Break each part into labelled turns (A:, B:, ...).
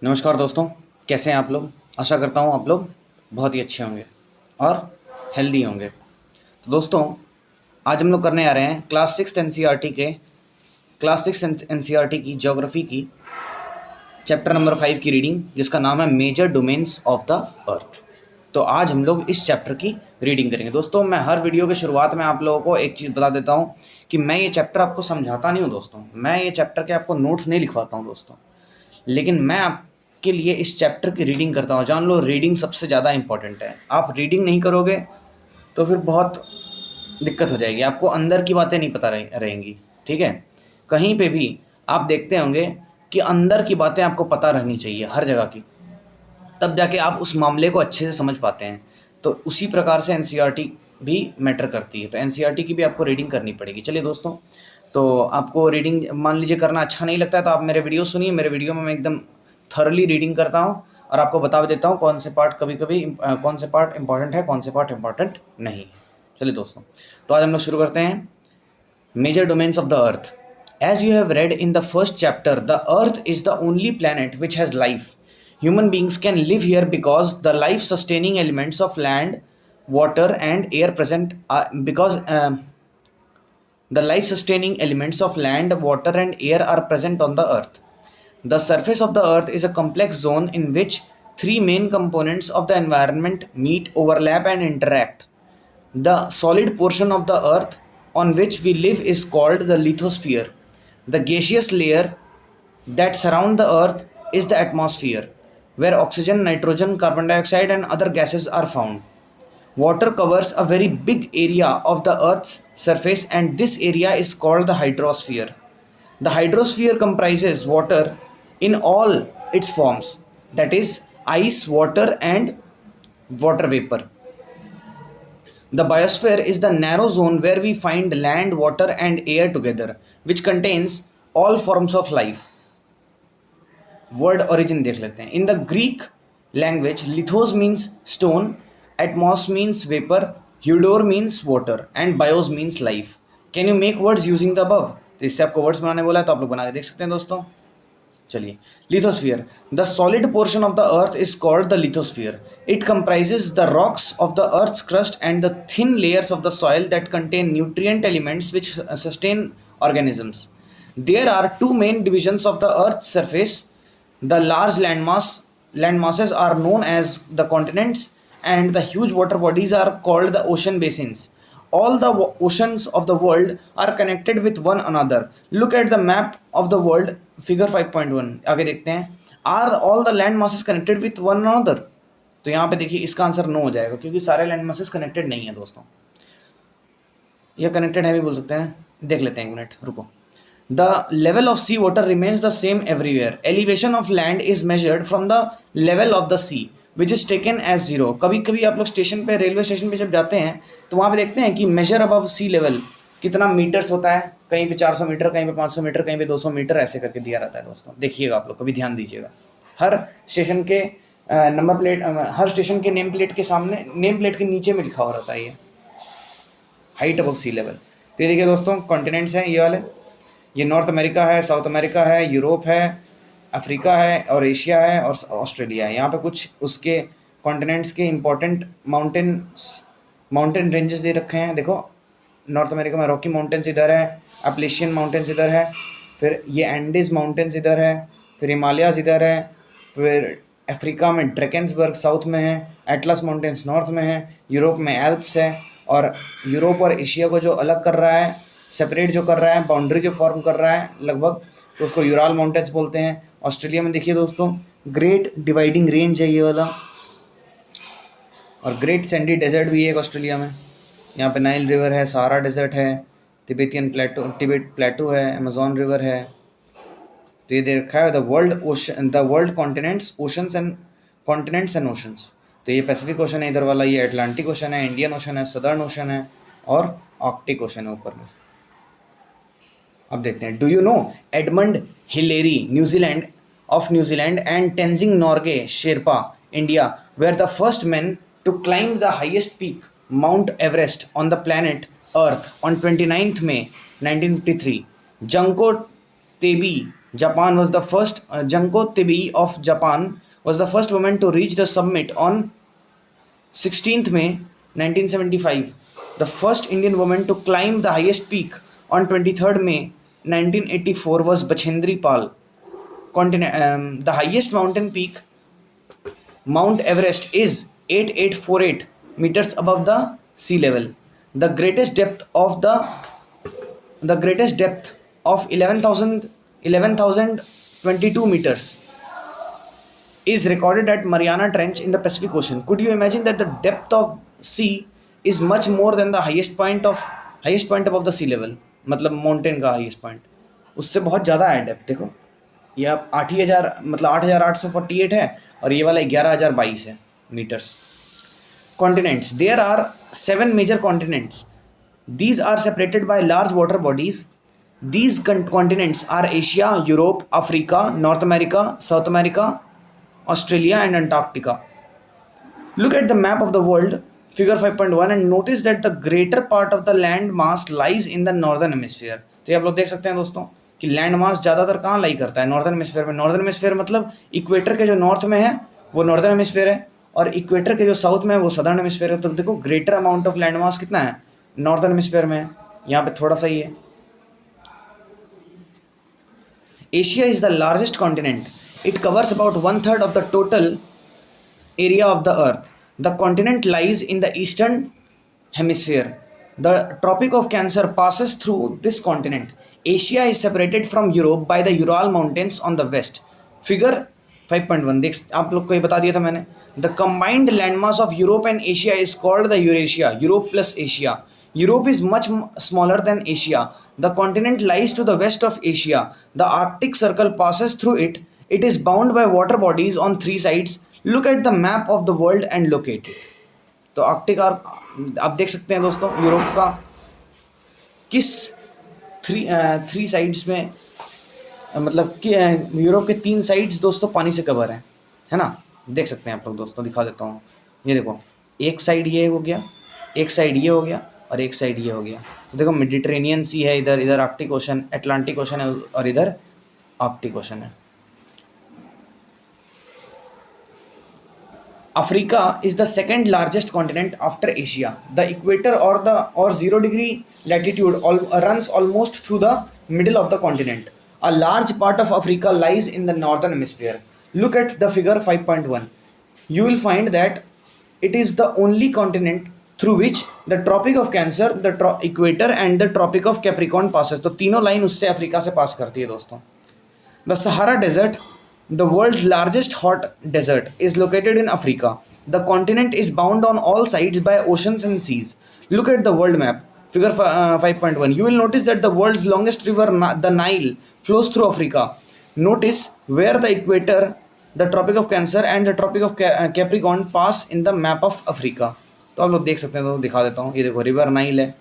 A: नमस्कार दोस्तों, कैसे हैं आप लोग। आशा करता हूँ आप लोग बहुत ही अच्छे होंगे और हेल्दी होंगे। तो दोस्तों, आज हम लोग करने आ रहे हैं क्लास सिक्स एनसीईआरटी की ज्योग्राफी की चैप्टर नंबर 5 की रीडिंग, जिसका नाम है major domains of the earth. तो आज हम लोग इस चैप्टर की रीडिंग करेंगे। दोस्तों, मैं हर वीडियो की शुरुआत में आप लोगों को एक चीज़ बता देता हूँ कि मैं ये चैप्टर आपको समझाता नहीं हूँ दोस्तों, मैं ये चैप्टर के आपको नोट्स नहीं लिखवाता हूँ दोस्तों, लेकिन मैं आपके लिए इस चैप्टर की रीडिंग करता हूँ। जान लो, रीडिंग सबसे ज़्यादा इंपॉर्टेंट है। आप रीडिंग नहीं करोगे तो फिर बहुत दिक्कत हो जाएगी, आपको अंदर की बातें नहीं पता रहेंगी। ठीक है, कहीं पे भी आप देखते होंगे कि अंदर की बातें आपको पता रहनी चाहिए हर जगह की, तब जाके आप उस मामले को अच्छे से समझ पाते हैं। तो उसी प्रकार से एनसीईआरटी भी मैटर करती है, तो एनसीईआरटी की भी आपको रीडिंग करनी पड़ेगी। चलिए दोस्तों, तो आपको रीडिंग मान लीजिए करना अच्छा नहीं लगता है तो आप मेरे वीडियो सुनिए। मेरे वीडियो में मैं एकदम थर्ली रीडिंग करता हूँ और आपको बता देता हूँ कौन से पार्ट कौन से पार्ट इंपॉर्टेंट है, कौन से पार्ट इंपॉर्टेंट नहीं है। चलिए दोस्तों, तो आज हम लोग शुरू करते हैं। Major domains of the Earth. As you have read in the first chapter, the Earth is the only planet which has life. Human beings can live here because the life sustaining elements of land, water, and air present. Because The life sustaining elements of land, water, and air are present on the Earth. The surface of the Earth is a complex zone in which three main components of the environment meet, overlap, and interact. The solid portion of the Earth on which we live is called the lithosphere. The gaseous layer that surround the Earth is the atmosphere, where oxygen, nitrogen, carbon dioxide, and other gases are found. Water covers a very big area of the Earth's surface, and this area is called the hydrosphere. The hydrosphere comprises water in all its forms, that is, ice, water, and water vapor. The biosphere is the narrow zone where we find land, water, and air together, which contains all forms of life. Word origin देख लेते हैं. In the Greek language, lithos means stone, atmos means vapor, hudor means water, and bios means life. Can you make words using the above? तो इससे आपको words बनाने बोला है, तो आप लोग बना के देख सकते हैं दोस्तों. चलिए, lithosphere. The solid portion of the earth is called the lithosphere. It comprises the rocks of the earth's crust and the thin layers of the soil that contain nutrient elements which sustain organisms. There are two main divisions of the earth's surface. The large land masses are known as the continents, and the huge water bodies are called the ocean basins. All the oceans of the world are connected with one another. Look at the map of the world, figure 5.1. आगे देखते हैं. Are all the land masses connected with one another? तो यहाँ पे देखिए, इसका answer no हो जाएगा, क्योंकि सारे लैंड मासेस कनेक्टेड नहीं है दोस्तों, या कनेक्टेड है भी बोल सकते हैं. देख लेते हैं, एक मिनट रुको. The level of sea water remains the same everywhere. Elevation of land is measured from the level of the sea, which is taken as zero. कभी कभी आप लोग स्टेशन पे, रेलवे स्टेशन पे जब जाते हैं तो वहाँ पे देखते हैं कि मेजर अबव सी लेवल कितना मीटर्स होता है. कहीं पे 400 मीटर, कहीं पे 500 मीटर, कहीं पे 200 मीटर, ऐसे करके दिया रहता है दोस्तों. देखिएगा, आप लोग कभी ध्यान दीजिएगा. हर स्टेशन के नंबर प्लेट, हर स्टेशन के नेम प्लेट के सामने, नेम प्लेट के नीचे में लिखा हो रहता है ये हाइट अबव सी लेवल. तो ये देखिए दोस्तों, कॉन्टिनेंट्स हैं ये वाले. ये नॉर्थ अमेरिका है, साउथ अमेरिका है, यूरोप है, अफ्रीका है, और एशिया है, और ऑस्ट्रेलिया है. यहाँ पे कुछ उसके कॉन्टिनेंट्स के इंपॉर्टेंट माउंटेन रेंजेस दे रखे हैं. देखो, नॉर्थ अमेरिका में रॉकी माउंटेन्स इधर है, अपलेशियन माउंटेन्स इधर है, फिर ये एंडीज माउंटेन्स इधर है, फिर हिमालयाज इधर है, फिर अफ्रीका में ड्रैकेंसबर्ग साउथ में है, एटलस माउंटेन्स नॉर्थ में है, यूरोप में एल्प्स है, और यूरोप और एशिया को जो अलग कर रहा है, सेपरेट जो कर रहा है, बाउंड्री जो फॉर्म कर रहा है लगभग, तो उसको यूराल माउंटेन्स बोलते हैं. ऑस्ट्रेलिया में देखिए दोस्तों, ग्रेट डिवाइडिंग रेंज है ये वाला, और ग्रेट सैंडी डेजर्ट भी है एक ऑस्ट्रेलिया में. यहाँ पे नाइल रिवर है, सहारा डेजर्ट है, तिबेट प्लेटू है, अमेजोन रिवर है. तो ये दे रखा है the world continents and oceans. तो ये पैसिफिक ओशन है इधर वाला, ये अटलांटिक ओशन है, इंडियन ओशन है, सदर्न ओशन है, और आर्कटिक ओशन है ऊपर में. अब देखते हैं. Do you know Edmund Hillary New Zealand and Tenzing Norgay Sherpa India were the first man to climb the highest peak Mount Everest on the planet earth on 29th May 1953. Junko Tebi Japan was the first, Junko Tabei of Japan was the first woman to reach the summit on 16th May 1975. The first Indian woman to climb the highest peak on 23rd May 1984 was Bachendri Pal. The highest mountain peak, Mount Everest, is 8848 meters above the sea level. The greatest depth of 11,022 meters is recorded at Mariana Trench in the Pacific Ocean. Could you imagine that the depth of sea is much more than the highest point above the sea level? मतलब mountain का highest point उससे बहुत ज़्यादा है depth. देखो ये आप 8,000 मतलब 8,848 है और ये वाला 11,022 है metres. Continents. There are 7 major continents. These are separated by large water bodies. These continents are Asia, Europe, Africa, North America, South America, Australia and Antarctica. Look at the map of the world, figure 5.1, and notice that the greater part of the land mass lies in the northern hemisphere. तो ये आप लोग देख सकते हैं दोस्तों कि land mass ज़्यादातर कहाँ लाई करता है? नॉर्दर्न हेमिस्फीयर में. नॉर्दर्न हेमिस्फीयर मतलब इक्वेटर के जो नॉर्थ में है वो नॉर्दर्न हेमिस्फीयर है और इक्वेटर के जो साउथ में है वो सदर्न हेमिस्फीयर है. तो देखो greater amount of land mass कितना है? नॉर्दर्न हेमिस्फीयर में है. यहाँ पे थोड़ा सा ही है. Asia is the largest continent. It covers about 1/3 of the total area of the earth. The continent lies in the eastern hemisphere. The Tropic of Cancer passes through this continent. Asia is separated from Europe by the Ural Mountains on the west. Figure 5.1 देख आप लोग को ये बता दिया था मैंने. The combined landmass of Europe and Asia is called the Eurasia. Europe plus Asia. Europe is much smaller than Asia. The continent lies to the west of Asia. The Arctic Circle passes through it. It is bound by water bodies on 3 sides. Look at the map of the world and locate it. तो Arctic आप देख सकते हैं दोस्तों Europe का किस three sides में मतलब कि यूरोप के 3 साइड्स दोस्तों पानी से कवर है ना. देख सकते हैं आप लोग दोस्तों, दिखा देता हूँ. ये देखो एक साइड ये हो गया, एक साइड ये हो गया और एक साइड ये हो गया. तो देखो मेडिटेरेनियन सी है इधर, इधर आर्कटिक ओशन, अटलांटिक ओशन है और इधर आर्कटिक ओशन है. Africa is the second largest continent after Asia. The equator or 0 degree latitude runs almost through the middle of the continent. A large part of Africa lies in the northern hemisphere. Look at the figure 5.1. You will find that it is the only continent through which the Tropic of Cancer, the equator and the Tropic of Capricorn passes. तो तीनों line उससे Africa से पास करती है दोस्तों. The Sahara Desert, the world's largest hot desert, is located in Africa. The continent is bound on all sides by oceans and seas. Look at the world map, figure 5.1. You will notice that the world's longest river, the Nile, flows through Africa. Notice where the equator, the Tropic of Cancer and the Tropic of Capricorn pass in the map of Africa. तो आप लोग देख सकते हैं, तो दिखा देता हूँ. ये देखो रिवर नाइल है.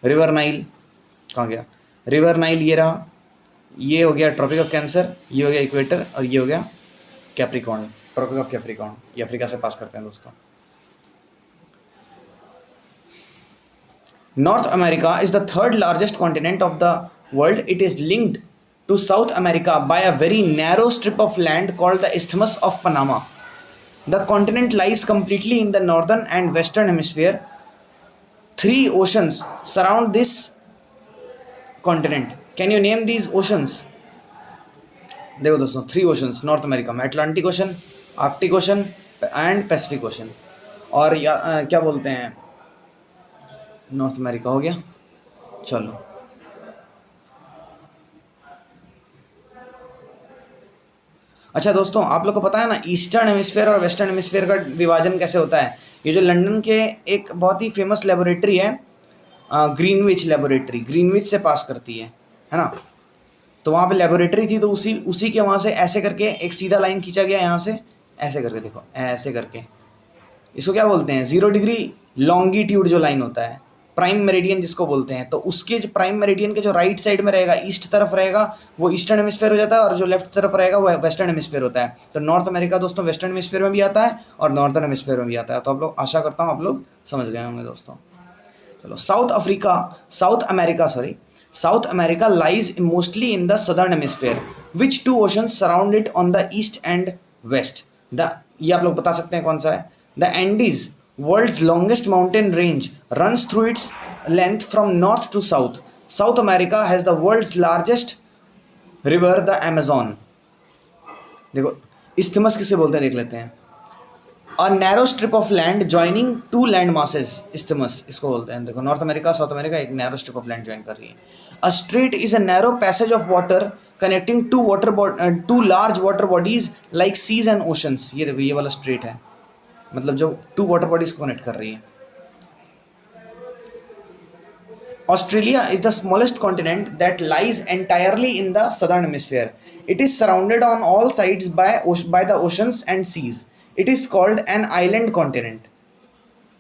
A: रिवर नाइल कहाँ गया? रिवर नाइल ये रहा. ये हो गया ट्रॉपिक ऑफ कैंसर, ये हो गया इक्वेटर और ये हो गया कैप्रिकॉर्न, ट्रॉपिक ऑफ कैप्रिकॉर्न. ये अफ्रीका से पास करते हैं दोस्तों. North America is the third largest continent of the world. It is linked to South America by a very narrow strip of land called the isthmus of Panama. The continent lies completely in the northern and western hemisphere. 3 oceans surround this continent. Can you name these oceans? देखो दोस्तों 3 oceans north America में, Atlantic ocean, Arctic ocean and Pacific ocean. और क्या बोलते हैं, north America हो गया. चलो अच्छा दोस्तों, आप लोग को पता है ना ईस्टर्न हेमिस्फीयर और वेस्टर्न हेमिस्फीयर का विभाजन कैसे होता है? ये जो लंदन के एक बहुत ही फेमस लेबोरेटरी है, ग्रीनविच लेबोरेटरी, ग्रीनविच से पास करती है ना. तो वहाँ पे लेबोरेटरी थी, तो उसी के वहाँ से ऐसे करके एक सीधा लाइन खींचा गया यहाँ से, ऐसे करके देखो, ऐसे करके. इसको क्या बोलते हैं? 0 डिग्री लॉन्गिट्यूड जो लाइन होता है, प्राइम मेरिडियन जिसको बोलते हैं. तो उसके जो प्राइम मेरिडियन के जो राइट साइड में रहेगा, ईस्ट तरफ रहेगा, वो ईस्टर्न हेमिस्फीयर हो जाता है, और जो लेफ्ट तरफ रहेगा वो वेस्टर्न हेमिस्फीयर होता है. तो नॉर्थ अमेरिका दोस्तों वेस्टर्न हेमिस्फीयर में भी आता है और नॉर्थर्न हेमिस्फीयर में भी आता है. तो आप लोग, आशा करता हूँ आप लोग समझ गए होंगे दोस्तों. चलो south America South America lies mostly in the southern hemisphere. Which two oceans surround it on the east and west? The ये आप लोग बता सकते हैं कौन सा है? The Andes, world's longest mountain range, runs through its length from north to south. South America has the world's largest river, the Amazon. देखो isthmus किसे बोलते हैं देख लेते हैं. A narrow strip of land joining two land masses, isthmus इसको बोलते हैं. देखो नॉर्थ अमेरिका साउथ अमेरिका एक narrow strip of land join कर रही है. A strait is a narrow passage of water connecting two large water bodies like seas and oceans. ये देखो ये वाला स्ट्रेट है, मतलब जो टू वाटर बॉडीज को कनेक्ट कर रही है. Australia is the smallest continent that lies entirely in the southern hemisphere. It is surrounded on all sides by the oceans and seas. It is called an island continent.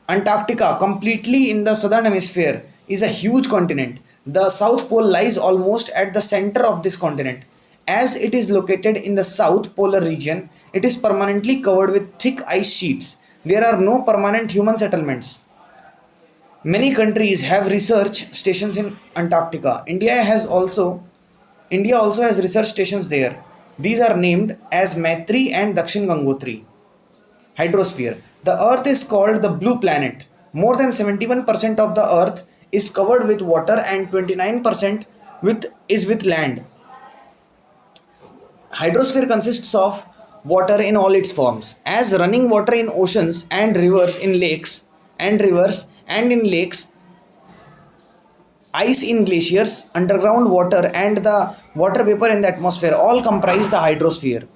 A: Antarctica, completely in the southern hemisphere, is a huge continent. The South Pole lies almost at the center of this continent. As it is located in the South Polar region, it is permanently covered with thick ice sheets. There are no permanent human settlements. Many countries have research stations in Antarctica. India also has research stations there. These are named as Maitri and Dakshin Gangotri. Hydrosphere. The Earth is called the blue planet. More than 71% of the Earth is covered with water and 29% is with land. Hydrosphere consists of water in all its forms. As running water in oceans and rivers in lakes, ice in glaciers, underground water and the water vapor in the atmosphere all comprise the hydrosphere.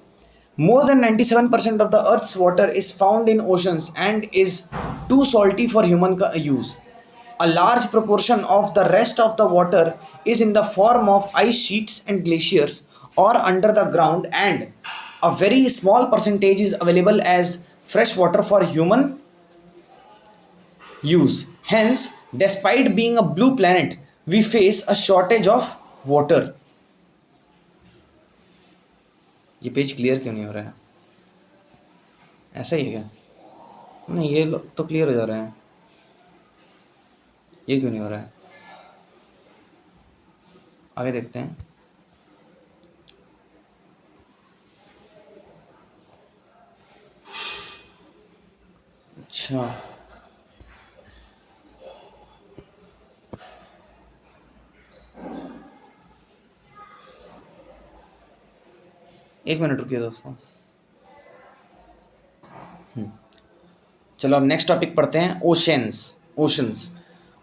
A: More than 97% of the Earth's water is found in oceans and is too salty for human use. A large proportion of the rest of the water is in the form of ice sheets and glaciers or under the ground, and a very small percentage is available as fresh water for human use. Hence, despite being a blue planet, we face a shortage of water. ये page clear क्यों नहीं हो रहा है? ऐसा ही है क्या? नहीं, ये तो क्लियर हो जा रहे हैं. ये क्यों नहीं हो रहा है? आगे देखते हैं. अच्छा, एक मिनट रुकिए दोस्तों. चलो अब नेक्स्ट टॉपिक पढ़ते हैं.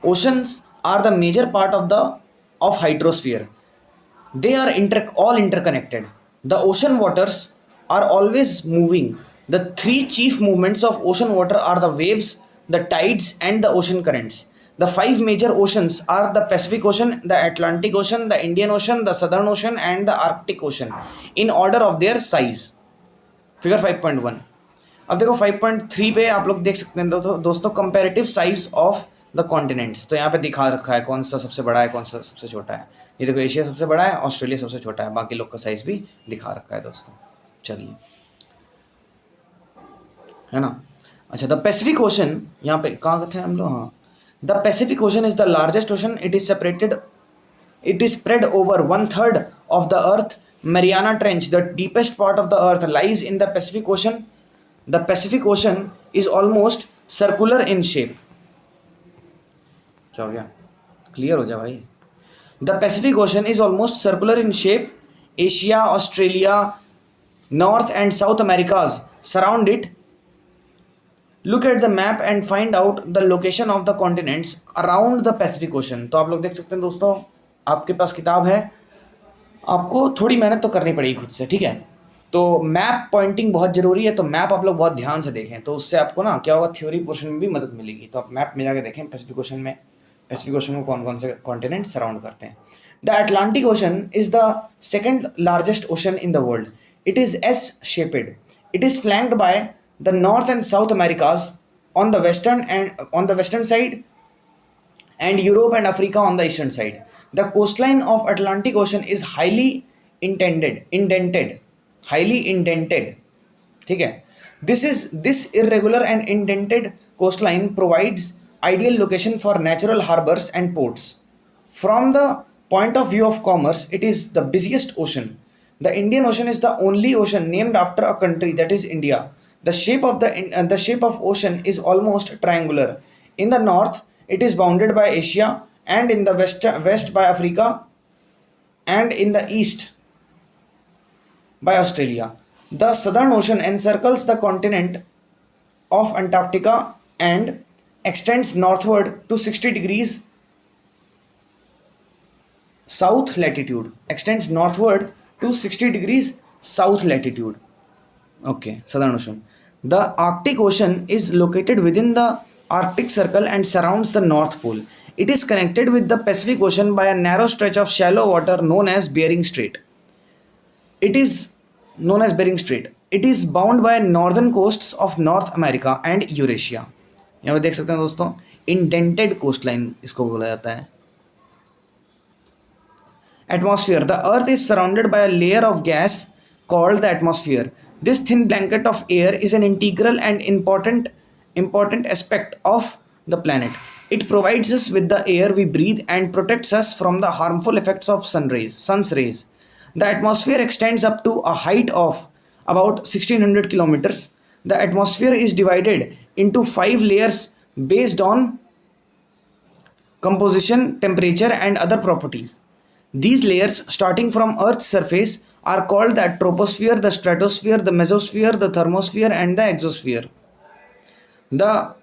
A: Oceans are the major part of hydrosphere. They are all interconnected. The ocean waters are always moving. The three chief movements of ocean water are the waves, the tides and the ocean currents. The five major oceans are the Pacific Ocean, the Atlantic Ocean, the Indian Ocean, the Southern Ocean and the Arctic Ocean in order of their size. Figure 5.1. अब देखो 5.3 पे आप लोग देख सकते हैं दोस्तों comparative size of the continents. तो यहाँ पे दिखा रखा है कौन सा सबसे बड़ा है कौन सा सबसे छोटा है. ये देखो एशिया सबसे बड़ा है, ऑस्ट्रेलिया सबसे छोटा है, बाकी लोग का साइज भी दिखा रखा है दोस्तों. चलिए, है ना. अच्छा, द पैसिफिक ओशन, यहाँ पे कहाँ थे हम लोग? हाँ, the Pacific ocean is the largest ocean. It is spread over 1/3 of the earth. Mariana Trench, the deepest part of the earth, lies in the Pacific Ocean. The Pacific Ocean is almost circular in shape. क्या हो गया? Clear हो जा भाई. The Pacific Ocean is almost circular in shape. Asia, Australia, North and South Americas surround it. Look at the map and find out the location of the continents around the Pacific Ocean. तो आप लोग देख सकते हैं दोस्तों, आपके पास किताब है, आपको थोड़ी मेहनत तो करनी पड़ेगी खुद से, ठीक है. तो मैप पॉइंटिंग बहुत ज़रूरी है, तो मैप आप लोग बहुत ध्यान से देखें, तो उससे आपको ना क्या होगा, थ्योरी पोर्शन में भी मदद मिलेगी. तो आप मैप में जाके देखें पैसिफिक ओशन में कौन कौन से कॉन्टिनेंट सराउंड करते हैं. The Atlantic ocean is the second largest ocean in the world. It is S shaped. It is flanked by the North and South Americas on the western side and Europe and Africa on the eastern side. The coastline of Atlantic Ocean is highly indented. ठीक है. This irregular and indented coastline provides ideal location for natural harbors and ports. From the point of view of commerce, it is the busiest ocean. The Indian Ocean is the only ocean named after a country, that is India. The shape of ocean is almost triangular. In the north, it is bounded by Asia, and in the west by Africa, and in the east by Australia. The Southern Ocean encircles the continent of Antarctica and extends northward to 60 degrees south latitude. Extends northward to 60 degrees south latitude. Okay, Southern Ocean. The Arctic Ocean is located within the Arctic Circle and surrounds the North Pole. It is connected with the Pacific Ocean by a narrow stretch of shallow water known as Bering Strait. It is known as Bering Strait. It is bound by northern coasts of North America and Eurasia. यहाँ पे देख सकते हैं दोस्तों, indented coast line इसको बोला जाता है. Atmosphere. The Earth is surrounded by a layer of gas called the atmosphere. This thin blanket of air is an integral and important aspect of the planet. It provides us with the air we breathe and protects us from the harmful effects of sun's rays. The atmosphere extends up to a height of about 1600 kilometers. The atmosphere is divided into 5 layers based on composition, temperature, and other properties. These layers, starting from Earth's surface, are called the troposphere, the stratosphere, the mesosphere, the thermosphere, and the exosphere. The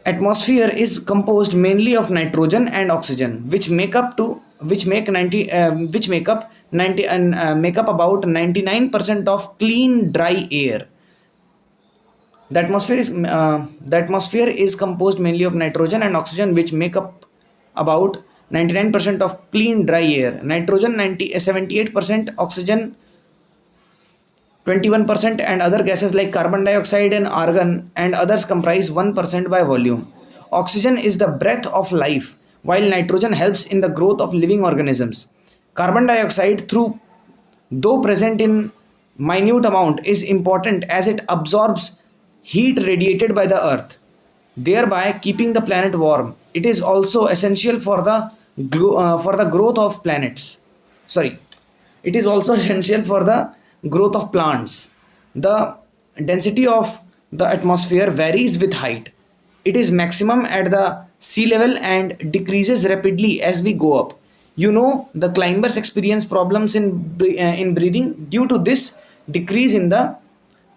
A: atmosphere is composed mainly of nitrogen and oxygen, which make up about 99% of clean dry air. The atmosphere is composed mainly of nitrogen and oxygen, which make up about 99% of clean dry air. Nitrogen 78%, oxygen 21%, and other gases like carbon dioxide and argon and others comprise 1% by volume. Oxygen is the breath of life, while nitrogen helps in the growth of living organisms. Carbon dioxide, though present in minute amount, is important as it absorbs heat radiated by the earth, thereby keeping the planet warm. It is also essential for the growth of planets. It is also essential for the growth of plants. The density of the atmosphere varies with height. It is maximum at the sea level and decreases rapidly as we go up. The climbers experience problems in breathing due to this decrease in the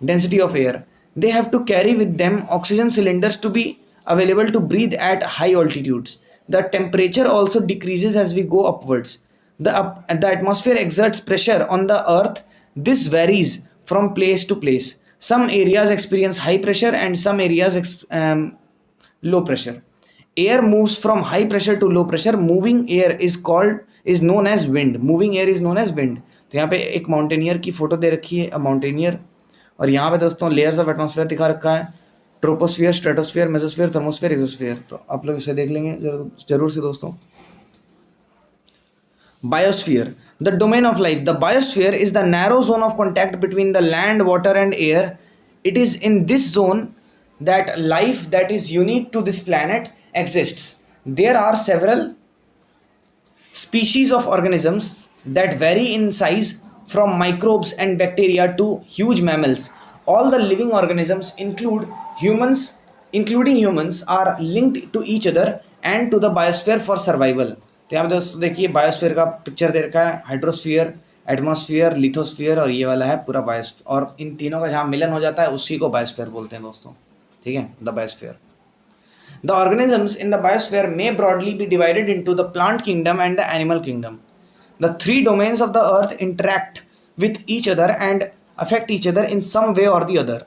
A: density of air. They have to carry with them oxygen cylinders to be available to breathe at high altitudes. The temperature also decreases as we go upwards. The atmosphere exerts pressure on the earth. This varies from place to place. Some areas experience high pressure and some areas low pressure. Air moves from high pressure to low pressure. Moving air is known as wind. Moving air is known as wind. तो यहाँ पे एक mountaineer की photo दे रखी है, mountaineer, और यहाँ पे दोस्तों लेयर्स ऑफ एटमॉस्फेयर दिखा रखा है, troposphere, stratosphere, mesosphere, thermosphere, exosphere. तो आप लोग इसे देख लेंगे जरूर से दोस्तों. Biosphere, the domain of life. The biosphere is the narrow zone of contact between the land, water, and air. It is in this zone that life that is unique to this planet exists. There are several species of organisms that vary in size from microbes and bacteria to huge mammals. All the living organisms, including humans, are linked to each other and to the biosphere for survival. तो यहाँ पे दोस्तों देखिए biosphere का picture दे रखा है, hydrosphere, atmosphere, lithosphere, और ये वाला है पूरा बायोस्फीयर, और इन तीनों का जहाँ मिलन हो जाता है उसी को बायोस्फीयर बोलते हैं दोस्तों. ठीक है, the biosphere. The organisms in the biosphere may broadly be divided into the plant kingdom and the animal kingdom. The 3 domains of the earth interact with each other and affect each other in some way or the other.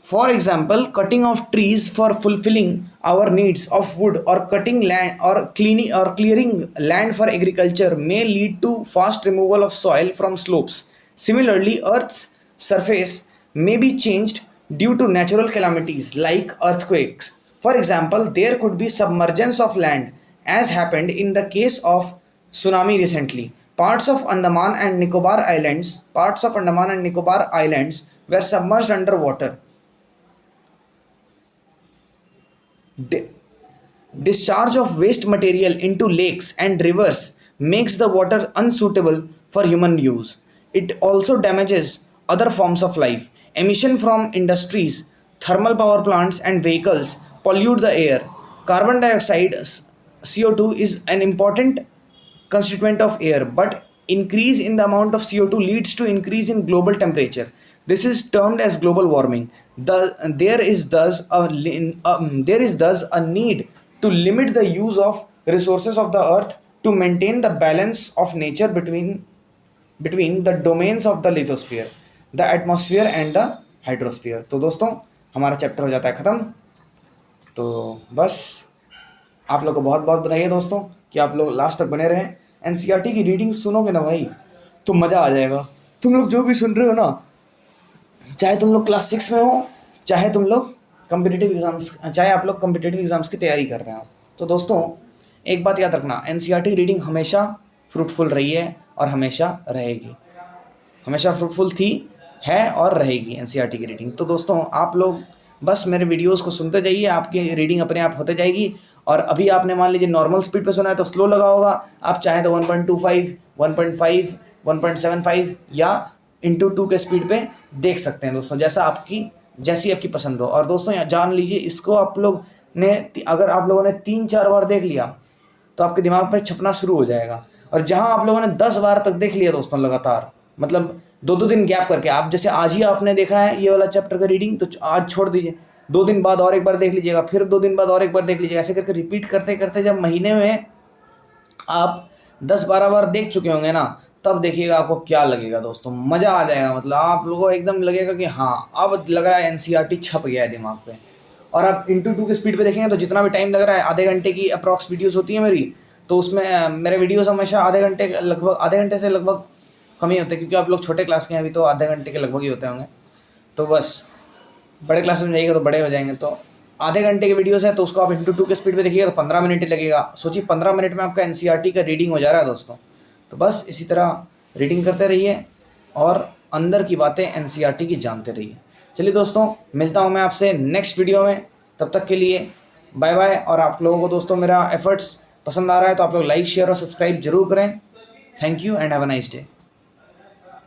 A: For example, cutting of trees for fulfilling our needs of wood, or cutting land or clearing land for agriculture may lead to fast removal of soil from slopes. Similarly, Earth's surface may be changed due to natural calamities like earthquakes. For example, there could be submergence of land, as happened in the case of tsunami recently. Parts of Andaman and Nicobar Islands were submerged underwater. Discharge of waste material into lakes and rivers makes the water unsuitable for human use. It also damages other forms of life. Emission from industries, thermal power plants, and vehicles pollute the air. Carbon dioxide, CO2, is an important constituent of air, but increase in the amount of CO2 leads to increase in global temperature. This is termed as global warming. There is thus a need to limit the use of resources of the earth to maintain the balance of nature between the domains of the lithosphere, the atmosphere and the hydrosphere. तो दोस्तों हमारा chapter हो जाता है ख़त्म। तो बस आप लोग को बहुत बहुत बधाई है दोस्तों कि आप लोग लास्ट तक बने रहें। एनसीईआरटी की रीडिंग सुनोगे ना भाई तो मज़ा आ जाएगा। तुम लोग जो भी सुन रहे हो ना, चाहे तुम लोग क्लास 6 में हो, चाहे तुम लोग चाहे आप लोग कम्पिटिटिव एग्जाम्स की तैयारी कर रहे हो, तो दोस्तों एक बात याद रखना, एनसीईआरटी रीडिंग हमेशा फ्रूटफुल रही है और हमेशा रहेगी, हमेशा फ्रूटफुल थी, है और रहेगी एनसीईआरटी की रीडिंग। तो दोस्तों आप लोग बस मेरे वीडियोस को सुनते जाइए, आपकी रीडिंग अपने आप होते जाएगी। और अभी आपने मान लीजिए नॉर्मल स्पीड पे सुना है तो स्लो लगा होगा, आप चाहें तो 1.25, 1.5, 1.75 या × 2 के स्पीड पे देख सकते हैं दोस्तों, जैसी आपकी पसंद हो। और दोस्तों जान लीजिए, इसको आप लोग ने अगर आप लोगों ने 3-4 बार देख लिया तो आपके दिमाग पे छपना शुरू हो जाएगा। और जहां आप लोगों ने 10 बार तक देख लिया दोस्तों लगातार, मतलब 2-2 दिन गैप करके, आप जैसे आज ही आपने देखा है ये वाला चैप्टर का रीडिंग, तो आज छोड़ दीजिए, 2 दिन बाद और एक बार देख लीजिएगा, फिर 2 दिन बाद और एक बार देख लीजिएगा, ऐसे करके रिपीट करते करते जब महीने में आप 10-12 बार देख चुके होंगे ना, तब देखिएगा आपको क्या लगेगा दोस्तों, मज़ा आ जाएगा। मतलब आप लोगों को एकदम लगेगा कि हाँ अब लग रहा है एनसीईआरटी छप गया है दिमाग पे। और आप × 2 के स्पीड पे देखेंगे तो जितना भी टाइम लग रहा है, आधे घंटे की अप्रॉक्स वीडियोस होती है मेरी, तो उसमें मेरे वीडियोस हमेशा आधे घंटे से लगभग कम ही होते हैं, क्योंकि आप लोग छोटे क्लास के हैं अभी, तो आधे घंटे के लगभग ही होते होंगे। तो बस बड़े क्लास में जाइएगा तो बड़े हो जाएंगे, तो आधे घंटे के वीडियोस है तो उसको आप × 2 के स्पीड पे देखिएगा तो 15 मिनट ही लगेगा। सोचिए 15 मिनट में आपका एनसीईआरटी का रीडिंग हो जा रहा है दोस्तों। तो बस इसी तरह रीडिंग करते रहिए और अंदर की बातें एनसीईआरटी की जानते रहिए। चलिए दोस्तों, मिलता हूँ मैं आपसे नेक्स्ट वीडियो में, तब तक के लिए बाय बाय। और आप लोगों को दोस्तों मेरा एफर्ट्स पसंद आ रहा है तो आप लोग लाइक, शेयर और सब्सक्राइब जरूर करें। Thank you and have a nice day.